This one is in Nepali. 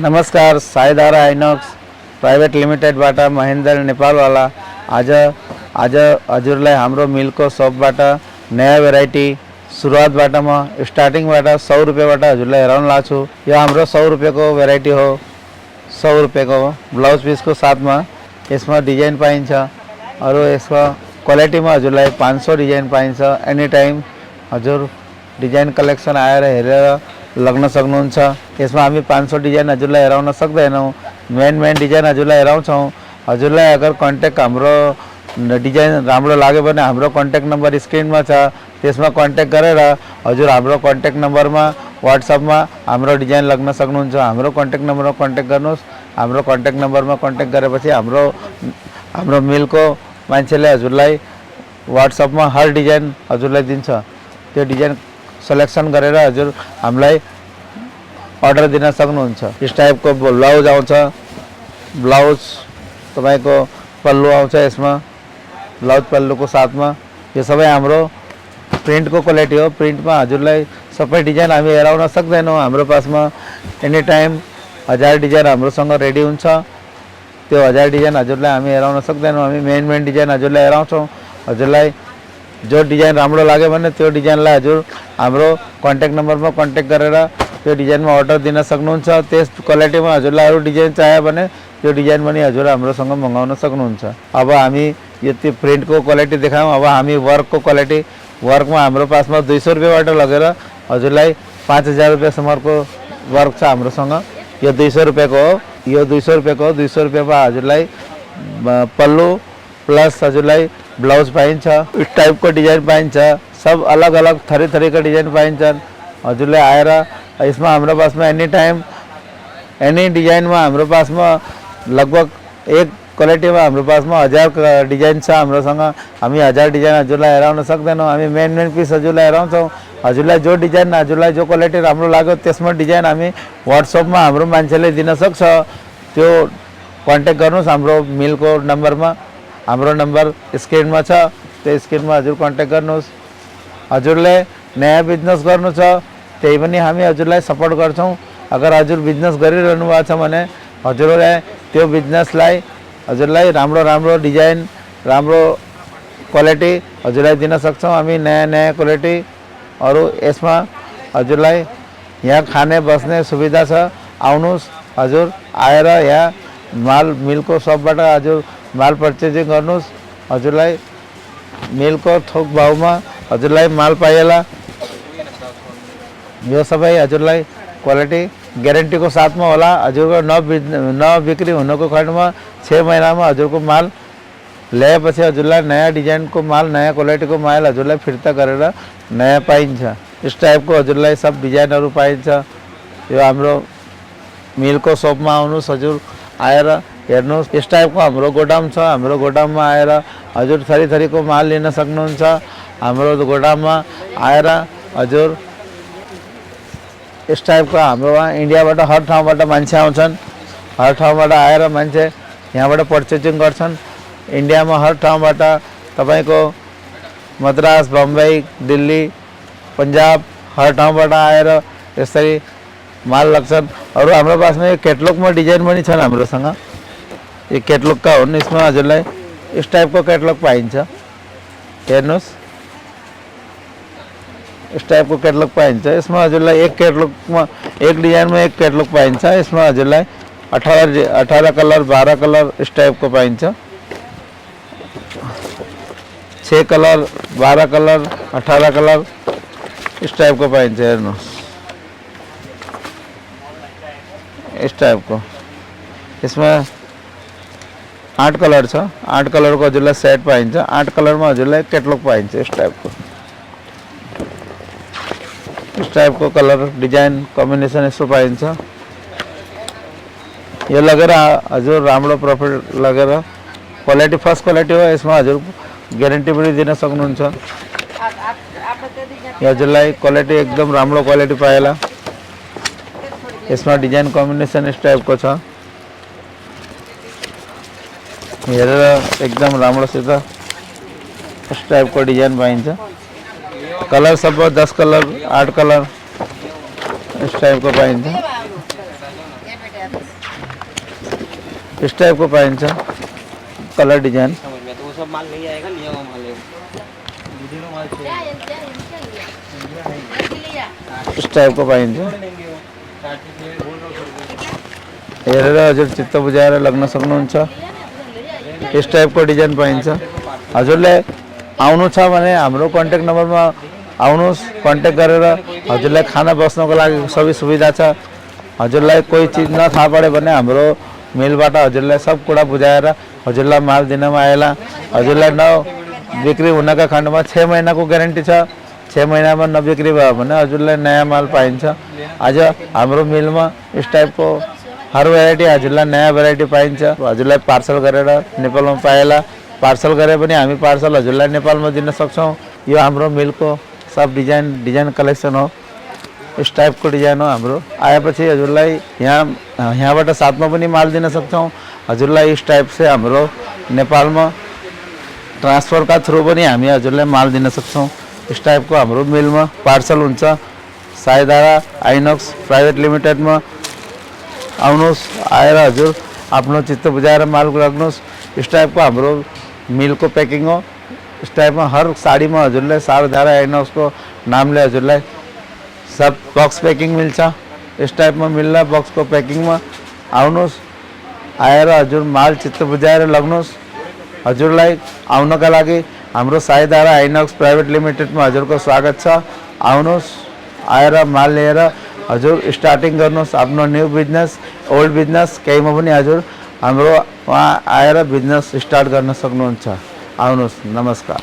नमस्कार, साईधारा आइनॉक्स प्राइवेट लिमिटेड बाटा महेंद्र नेपाल वाला आज आज हजुरलाई हाम्रो मिल्को शॉपबाट नयाँ भेराइटी सुरुवात बाटामा स्टार्टिङबाट 100 रुपैयाँबाट हजुरलाई हेराउन लाग्छु। यो हाम्रो 100 रुपैयाँको भेराइटी हो। 100 रुपैयाँको ब्लाउज पिसको साथमा यसमा डिजाइन पाइन्छ। अरु यसको क्वालिटीमा हजुरलाई 500 डिजाइन पाइन्छ। एनी टाइम हजुर डिजाइन कलेक्सन आएर हेरेर लग्न सक्नुहुन्छ। यसमा हामी 500 डिजाइन हजुरलाई हेराउन सक्दैनौँ। मेन डिजाइन हजुरलाई हेराउँछौँ। हजुरलाई अगर कन्ट्याक्ट हाम्रो डिजाइन राम्रो लाग्यो भने हाम्रो कन्ट्याक्ट नम्बर स्क्रिनमा छ, त्यसमा कन्ट्याक्ट गरेर हजुर हाम्रो कन्ट्याक्ट नम्बरमा व्हाट्सएपमा हाम्रो डिजाइन लग्न सक्नुहुन्छ। हाम्रो कन्ट्याक्ट नम्बरमा कन्ट्याक्ट गर्नुहोस्। हाम्रो कन्ट्याक्ट नम्बरमा कन्ट्याक्ट गरेपछि हाम्रो मिलको मान्छेले हजुरलाई व्हाट्सएपमा हर डिजाइन हजुरलाई दिन्छ। त्यो डिजाइन सेलेक्सन गरेर हजुर हामीलाई अर्डर दिन सक्नुहुन्छ। इस टाइपको ब्लाउज आउँछ। ब्लाउज तपाईको पल्लू आउँछ। यसमा ब्लाउज पल्लूको साथमा यो सबै हाम्रो प्रिन्टको क्वालिटी हो। प्रिन्टमा हजुरलाई सबै डिजाइन हामी हेराउन सक्दैनौँ। हाम्रो पासमा एनी टाइम 1000 डिजाइन हाम्रोसँग रेडी हुन्छ। त्यो 1000 डिजाइन हजुरलाई हामी हेराउन सक्दैनौँ। हामी मेन डिजाइन हजुरलाई हेराउँछौँ। हजुरलाई जो डिजाइन राम्रो लाग्यो भने त्यो डिजाइनलाई हजुर हाम्रो कन्ट्याक्ट नम्बरमा कन्ट्याक्ट गरेर त्यो डिजाइनमा अर्डर दिन सक्नुहुन्छ। त्यस क्वालिटीमा हजुरलाई अरू डिजाइन चाहियो भने त्यो डिजाइन पनि हजुर हाम्रोसँग मगाउन सक्नुहुन्छ। अब हामी यो त्यो प्रिन्टको क्वालिटी देखायौँ। अब हामी वर्कको क्वालिटी वर्कमा हाम्रो पासमा 200 रुपैयाँबाट लगेर हजुरलाई 5000 रुपैयाँसम्मको वर्क छ हाम्रोसँग। यो 200 रुपैयाँको हो। यो 200 रुपैयाँको हो। 200 रुपैयाँमा हजुरलाई पल्लू प्लस हजुरलाई ब्लाउज पाइन्छ। इस टाइपको डिजाइन पाइन्छ। सब अलग अलग थरीका डिजाइन पाइन्छन्। हजुरले आएर यसमा हाम्रो पासमा एनी टाइम एनी डिजाइनमा हाम्रो पासमा लगभग एक क्वालिटीमा हाम्रो पासमा 1000 डिजाइन छ हाम्रोसँग। हामी 1000 डिजाइन हजुरलाई हेराउन सक्दैनौँ। हामी मेन पिस हजुरलाई हेराउँछौँ। हजुरलाई जो डिजाइन हजुरलाई जो क्वालिटी राम्रो लाग्यो त्यसमा डिजाइन हामी व्हाट्सएपमा हाम्रो मान्छेले दिन सक्छ। त्यो कन्ट्याक्ट गर्नुहोस् हाम्रो मिलको नम्बरमा। हाम्रो नम्बर स्क्रिनमा छ। त्यो स्क्रिनमा हजुर कन्ट्याक्ट गर्नुहोस्। हजुरले नयाँ बिजनेस गर्नु छ त्यही पनि हामी हजुरलाई सपोर्ट गर्छौँ। अगर हजुर बिजनेस गरिरहनु भएको छ भने हजुरले त्यो बिजनेसलाई हजुरलाई राम्रो डिजाइन राम्रो क्वालिटी हजुरलाई दिन सक्छौँ। हामी नयाँ क्वालिटी अरू यसमा हजुरलाई यहाँ खाने बस्ने सुविधा छ। आउनुहोस् हजुर आएर यहाँ माल मिलको शपबाट हजुर माल पर्चेजिङ गर्नुहोस्। हजुरलाई मिलको थोक भाउमा हजुरलाई माल पाइएला। यो सबै हजुरलाई क्वालिटी ग्यारेन्टीको साथमा होला। हजुरको नबिक्री हुनुको खण्डमा 6 महिनामा हजुरको माल ल्याएपछि हजुरलाई नयाँ डिजाइनको माल नयाँ क्वालिटीको माल हजुरलाई फिर्ता गरेर नयाँ पाइन्छ। इस टाइपको हजुरलाई सब डिजाइनहरू पाइन्छ। यो हाम्रो मिलको शपमा आउनुहोस्। हजुर आएर हेर्नुहोस्। इस टाइपको हाम्रो गोदाम छ। हाम्रो गोदाममा आएर हजुर थरीको माल लिन सक्नुहुन्छ। हाम्रो गोदाममा आएर हजुर इस टाइपको हाम्रो इन्डियाबाट हर ठाउँबाट मान्छे आउँछन्। हर ठाउँबाट आएर मान्छे यहाँबाट पर्चेजिङ गर्छन्। इन्डियामा हर ठाउँबाट तपाईको मद्रास बम्बई दिल्ली पन्जाब हर ठाउँबाट आएर यसरी माल लाग्छन्। अरू हाम्रो पासमा यो क्याटलगमा डिजाइन पनि छन् हाम्रोसँग। यो क्याटलगका हुन्। यसमा हजुरलाई इस टाइपको क्याटलग पाइन्छ। हेर्नुहोस् इस टाइपको क्याटलग पाइन्छ। यसमा हजुरलाई एक क्याटलगमा एक डिजाइनमा एक क्याटलग पाइन्छ। यसमा हजुरलाई 18 कलर 12 कलर इस टाइपको पाइन्छ। 6 कलर 12 कलर 18 कलर इस टाइपको पाइन्छ। हेर्नुहोस् इस टाइपको यसमा 8 कलर छ। 8 कलरको हजुरलाई सेट पाइन्छ। 8 कलरमा हजुरलाई क्याटलग पाइन्छ। इस टाइपको कलर डिजाइन कम्बिनेसन यसो पाइन्छ। यो लगेर हजुर राम्रो प्रफिट लगेर क्वालिटी फर्स्ट क्वालिटी हो। यसमा हजुर ग्यारेन्टी पनि दिन सक्नुहुन्छ। यो हजुरलाई क्वालिटी एकदम राम्रो क्वालिटी पाएला। यसमा डिजाइन कम्बिनेसन इस टाइपको छ। हेरेर एकदम राम्रोसित इस टाइपको डिजाइन पाइन्छ। कलर सब 10 कलर 8 कलर इस टाइपको पाइन्छ। इस टाइप को पाइन्छ कलर डिजाइन समझ में, तो वो सब माल नहीं आएगा, लिया हुआ माल है वो। इस टाइप को पाइन्छ हेरेर हजुर चित्त बुझाएर लग्न सक्नुहुन्छ। इस टाइपको डिजाइन पाइन्छ। हजुरले आउनु छ भने हाम्रो कन्ट्याक्ट नम्बरमा आउनुहोस्, कन्ट्याक्ट गरेर हजुरलाई खाना बस्नको लागि सबै सुविधा छ। हजुरलाई कोही चिज नथाहा पऱ्यो भने हाम्रो मिलबाट हजुरलाई सब कुरा बुझाएर हजुरलाई माल दिनमा आएला। हजुरलाई बिक्री हुनका खण्डमा 6 महिनाको ग्यारेन्टी छ। 6 महिनामा नबिक्री भयो भने हजुरलाई नयाँ माल पाइन्छ। आज हाम्रो मिलमा इस टाइपको हर भेराइटी हजुरलाई नयाँ भेराइटी पाइन्छ। हजुरलाई पार्सल गरेर नेपालमा पाएला। पार्सल गरे पनि हामी पार्सल हजुरलाई नेपालमा दिन सक्छौँ। यो हाम्रो मिलको सब डिजाइन कलेक्सन हो। इस टाइपको डिजाइन हो हाम्रो। आएपछि हजुरलाई यहाँबाट साथमा पनि माल दिन सक्छौँ। हजुरलाई इस टाइप से हाम्रो नेपालमा ट्रान्सफरका थ्रु पनि हामी हजुरलाई माल दिन सक्छौँ। इस टाइपको हाम्रो मिलमा पार्सल हुन्छ। साइदारा आइनक्स प्राइभेट लिमिटेडमा आउनुहोस्, आएर हजुर आफ्नो चित्त बुझाएर माल राख्नुहोस्। इस टाइपको हाम्रो मिलको पैकिङ हो। इस टाइपमा हर साडीमा हजुरलाई साइदारा आइनक्सको नामले हजुरलाई सब बक्स पैकिङ मिल्छ। इस टाइपमा मिल्ला बक्सको पैकिङमा आउनुहोस्, आएर हजुर माल चित्त बुझाएर लग्नुहोस्। हजुरलाई आउनका लागि हाम्रो साइदारा आइनक्स प्राइभेट लिमिटेडमा हजुरको स्वागत छ। आउनुहोस्, आएर माल लिएर हजुर स्टार्टिङ गर्नुहोस् आफ्नो न्यू बिजनेस, ओल्ड बिजनेस केहीमा पनि हजुर हाम्रो वहाँ आएर बिजनेस स्टार्ट गर्न सक्नुहुन्छ। आउनुहोस्, नमस्कार।